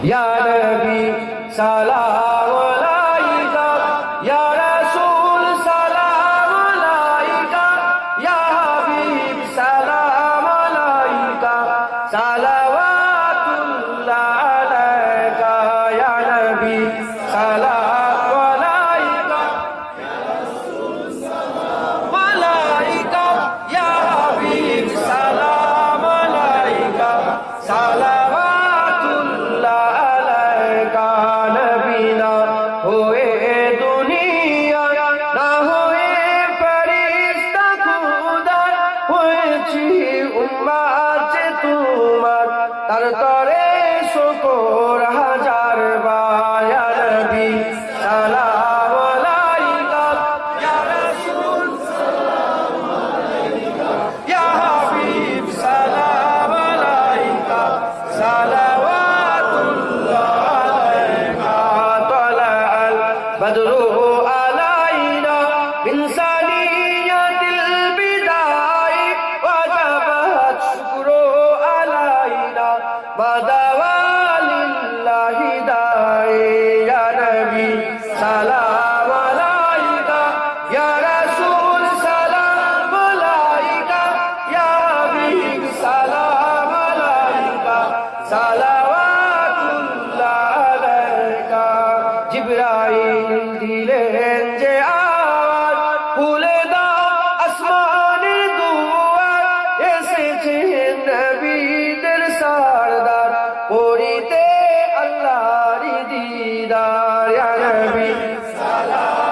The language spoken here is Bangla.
ইয়া নবী সালাম আলাইকা, ইয়া রাসূল সালাম আলাইকা, ইয়া হাবিব সালাম আলাইকা, সালাওয়াতুল্লাহ আলাইকা। ইয়া নবী সালাম আলাইকা, ইয়া রাসূল সালাম আলাইকা, ইয়া হাবিব সালাম আলাইকা, সালাওয়াতুল্লাহ আলাইকা। নবী না হয়ে দুনিয়া, না হয়ে ফেরেশতা খুদা, হয়েছি উম্মত যে তোমার, তার তরে শুকর হাজার বার। ইয়া নবী সালাম আলাইকা, ইয়া রাসূল সালাম আলাইকা, ইয়া হাবিব সালাম আলাইকা, সালাওয়াতুল্লাহ আলাইকা। তালাআল বদরু আলাইনা মিন সানিয়াতিল বিদাই, ওয়াজাবাত শুকরু আলাইনা বাদাওয়া লিল্লাহি দাই। ইয়া নবী সালাম আলাইকা, ইয়া রাসূল সালাম আলাইকা, ইয়া হাবিব সালাম আলাইকা, সালাওয়াতুল্লাহ আলাইকা। জিবরাইল দিলেন যে আওয়াজ, খুলে দাও আসমানের দুয়ার, এসেছেন নবীদের সরদার, করিতে আল্লাহর দিদার। ইয়া নবী সালাম